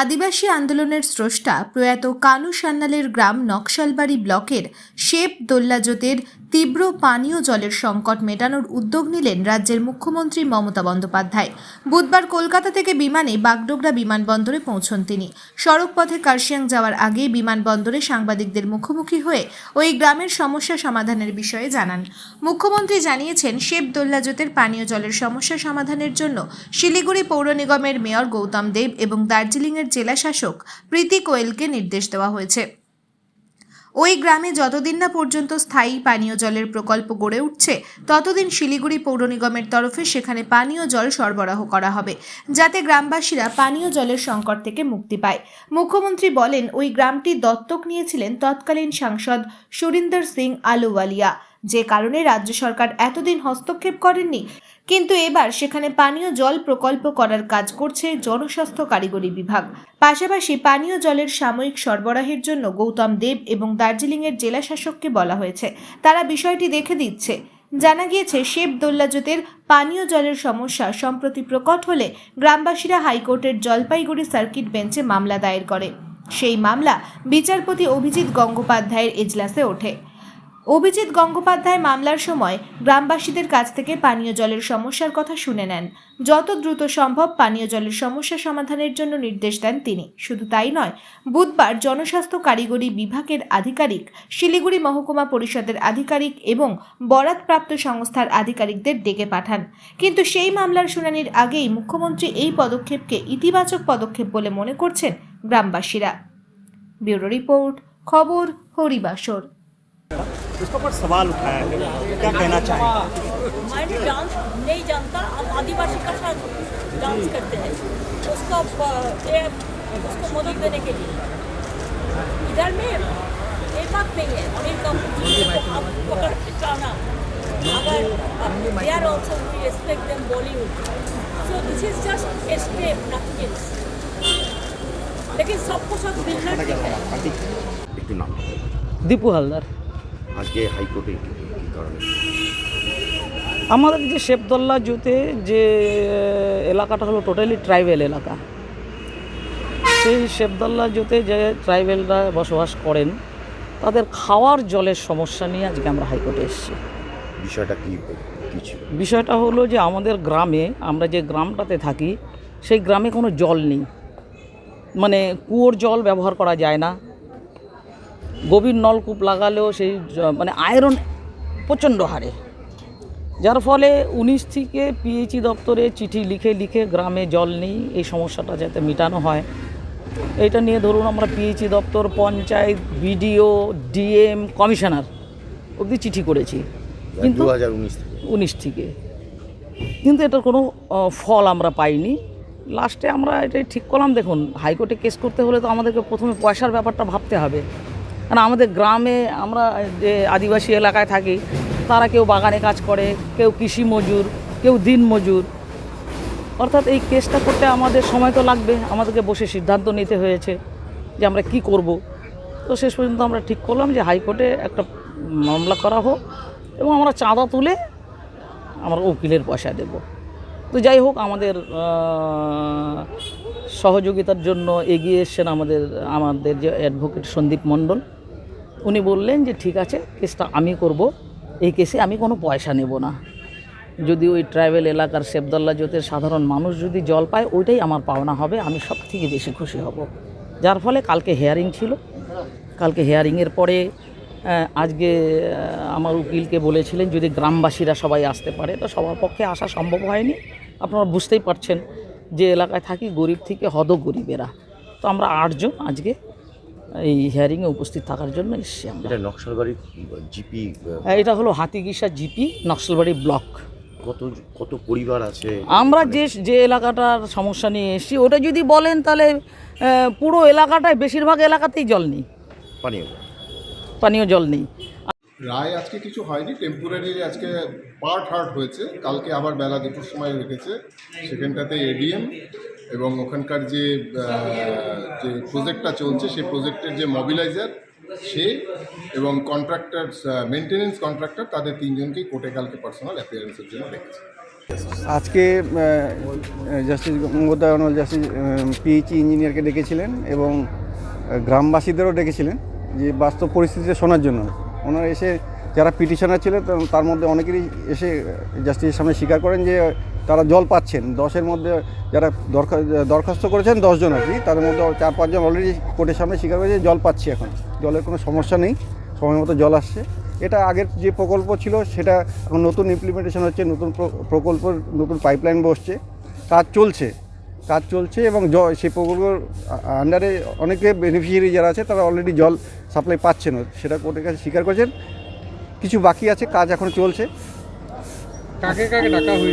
আদিবাসী আন্দোলনের স্রষ্টা প্রয়াত কানু সান্যালের গ্রাম নকশালবাড়ি ব্লকের শেপ দোল্লাজোতের তীব্র পানীয় জলের সংকট মেটানোর উদ্যোগ নিলেন রাজ্যের মুখ্যমন্ত্রী মমতা বন্দ্যোপাধ্যায়। বুধবার কলকাতা থেকে বিমানে বাগডোগরা বিমানবন্দরে পৌঁছন তিনি। সড়কপথে কার্শিয়াং যাওয়ার আগে বিমানবন্দরে সাংবাদিকদের মুখোমুখি হয়ে ওই গ্রামের সমস্যা সমাধানের বিষয়ে জানান। মুখ্যমন্ত্রী জানিয়েছেন, শেপ দোল্লাজোতের পানীয় জলের সমস্যা সমাধানের জন্য শিলিগুড়ি পৌর নিগমের মেয়র গৌতম দেব এবং দার্জিলিংয়ের জেলা শাসক প্রীতি কোয়েলকে নির্দেশ দেওয়া হয়েছে। ওই গ্রামে যতদিন না পর্যন্ত স্থায়ী পানীয় জলের প্রকল্প গড়ে উঠছে, ততদিন শিলিগুড়ি পৌর নিগমের তরফে সেখানে পানীয় জল সরবরাহ করা হবে, যাতে গ্রামবাসীরা পানীয় জলের সংকট থেকে মুক্তি পায়। মুখ্যমন্ত্রী বলেন, ওই গ্রামটি দত্তক নিয়েছিলেন তৎকালীন সাংসদ সুরিন্দর সিং আলুওয়ালিয়া, যে কারণে রাজ্য সরকার এতদিন হস্তক্ষেপ করেননি। কিন্তু এবার সেখানে পানীয় জল প্রকল্প করার কাজ করছে জনস্বাস্থ্য কারিগরি বিভাগ। পাশাপাশি পানীয় জলের সাময়িক সরবরাহের জন্য গৌতম দেব এবং দার্জিলিংয়ের জেলা শাসককে বলা হয়েছে, তারা বিষয়টি দেখে দিচ্ছে। জানা গিয়েছে, শেপ দোল্লাজোতের পানীয় জলের সমস্যা সম্প্রতি প্রকট হলে গ্রামবাসীরা হাইকোর্টের জলপাইগুড়ি সার্কিট বেঞ্চে মামলা দায়ের করে। সেই মামলা বিচারপতি অভিজিৎ গঙ্গোপাধ্যায়ের এজলাসে ওঠে। অভিজিৎ গঙ্গোপাধ্যায় মামলার সময় গ্রামবাসীদের কাছ থেকে পানীয় জলের সমস্যার কথা শুনে নেন। যত দ্রুত সম্ভব পানীয় জলের সমস্যা সমাধানের জন্য নির্দেশ দেন তিনি। শুধু তাই নয়, বুধবার জনস্বাস্থ্য কারিগরি বিভাগের আধিকারিক, শিলিগুড়ি মহকুমা পরিষদের আধিকারিক এবং বরাতপ্রাপ্ত সংস্থার আধিকারিকদের ডেকে পাঠান। কিন্তু সেই মামলার শুনানির আগেই মুখ্যমন্ত্রী এই পদক্ষেপকে ইতিবাচক পদক্ষেপ বলে মনে করছেন গ্রামবাসীরা। ব্যুরো রিপোর্ট, খবর হরিবাসর। उसके ऊपर सवाल उठाया है, क्या कहना चाहेंगे? मैंने डांस नहीं जानता, अब आदिवासी का साथ डांस करते हैं उसको मदद देने के लिए। इधर में ये बात नहीं है, अनिल कपूर जी को आप पकड़ के चलाना, अगर they are also we respect them Bollywood, so this is just a step, nothing else। लेकिन सबको सब मिलना चाहिए। একটু নাম দীপু হালদার। আজকে হাইকোর্টে কি কারণে? আমাদের যে শেপদোল্লা জুতে যে এলাকাটা হলো টোটালি ট্রাইবেল এলাকা, সেই শেপদোল্লা জুতে যে ট্রাইবেলরা বসবাস করেন, তাদের খাওয়ার জলের সমস্যা নিয়ে আজকে আমরা হাইকোর্টে এসেছি। বিষয়টা কি ছিল? বিষয়টা হলো যে আমাদের গ্রামে, আমরা যে গ্রামটাতে থাকি, সেই গ্রামে কোনো জল নেই, মানে কুয়োর জল ব্যবহার করা যায় না। গভীর নলকূপ লাগালেও সেই মানে আয়রন প্রচণ্ড হারে, যার ফলে 19 থেকে পিএইচই দপ্তরে চিঠি লিখে গ্রামে জল নেই, এই সমস্যাটা যাতে মেটানো হয়, এইটা নিয়ে ধরুন আমরা পিএইচই দপ্তর, পঞ্চায়েত, বিডিও, ডিএম, কমিশনার অবধি চিঠি করেছি, কিন্তু 2019 থেকে, কিন্তু এটার কোনো ফল আমরা পাইনি। লাস্টে আমরা এটাই ঠিক করলাম, দেখুন হাইকোর্টে কেস করতে হলে তো আমাদেরকে প্রথমে পয়সার ব্যাপারটা ভাবতে হবে, কারণ আমাদের গ্রামে আমরা যে আদিবাসী এলাকায় থাকি, তারা কেউ বাগানে কাজ করে, কেউ কৃষি মজুর, কেউ দিন মজুর, অর্থাৎ এই কেসটা করতে আমাদের সময় তো লাগবে। আমাদেরকে বসে সিদ্ধান্ত নিতে হয়েছে যে আমরা কি করব। তো শেষ পর্যন্ত আমরা ঠিক করলাম যে হাইকোর্টে একটা মামলা করা হোক এবং আমরা চাঁদা তুলে আমরা উকিলের পয়সা দেব। তো যাই হোক, আমাদের সহযোগিতার জন্য এগিয়ে এসছেন আমাদের যে অ্যাডভোকেট সন্দীপ মণ্ডল। উনি বললেন যে ঠিক আছে, কেসটা আমি করব, এই কেসে আমি কোনো পয়সা নেব না। যদি ওই ট্রাইবেল এলাকার শেপদোল্লা জোতের সাধারণ মানুষ যদি জল পায়, ওইটাই আমার পাওনা হবে, আমি সব থেকে বেশি খুশি হব। যার ফলে কালকে হিয়ারিং ছিল, কালকে হিয়ারিংয়ের পরে আজকে আমার উকিলকে বলেছিলেন যদি গ্রামবাসীরা সবাই আসতে পারে, তো সবার পক্ষে আসা সম্ভব হয়নি। আপনারা বুঝতেই পারছেন যে এলাকায় থাকি, গরিব থেকে গরিবেরা, তো আমরা 8 জন আজকে এই হিয়ারিংয়ে উপস্থিত থাকার জন্য এসেছি। এটা নকশালবাড়ি জিপি, এটা হলো হাতিগিসা জিপি, নকশালবাড়ি ব্লক। কত পরিবার আছে? আমরা যে এলাকাটার সমস্যা নিয়ে এসেছি, ওটা যদি বলেন তাহলে পুরো এলাকাটায়, বেশিরভাগ এলাকাতেই জল নেই, পানীয় জল নেই। রায় আজকে কিছু হয়নি, টেম্পোরারি আজকে পার্ট হার্ট হয়েছে, কালকে আবার বেলা 2টোর সময় রেখেছে। সেখানটাতে এডিএম এবং ওখানকার যে প্রজেক্টটা চলছে, সেই প্রজেক্টের যে মোবিলাইজার সে এবং কন্ট্রাক্টর, মেনটেনেন্স কন্ট্রাক্টর, তাদের 3 জনকেই কোর্টে কালকে পার্সোনাল অ্যাপিয়ারেন্সের জন্য রেখেছে। আজকে জাস্টিস গঙ্গোদয় অনল জাস্টিস পিএইচই ইঞ্জিনিয়ারকে ডেকেছিলেন এবং গ্রামবাসীদেরও ডেকেছিলেন যে বাস্তব পরিস্থিতিটা শোনার জন্য। ওনারা এসে যারা পিটিশনার ছিলেন তার মধ্যে অনেকেরই এসে জাস্টিসের সামনে স্বীকার করেন যে তারা জল পাচ্ছেন। 10-এর মধ্যে যারা দরখাস্ত করেছেন 10 জন আর কি, তাদের মধ্যে 4-5 জন অলরেডি কোর্টের সামনে স্বীকার করেছে জল পাচ্ছি, এখন জলের কোনো সমস্যা নেই, সময় মতো জল আসছে। এটা আগের যে প্রকল্প ছিল সেটা এখন নতুন ইমপ্লিমেন্টেশন হচ্ছে, নতুন প্রকল্প, নতুন পাইপলাইন বসছে, কাজ চলছে এবং সেই প্রকল্পের আন্ডারে অনেকে বেনিফিশিয়ারি যারা আছে তারা অলরেডি জল সাপ্লাই পাচ্ছেন, সেটা কোর্টের কাছে স্বীকার করেছেন। কিছু বাকি আছে, কাজ এখন চলছে। কাকে কাকে ডাকা হয়েছে?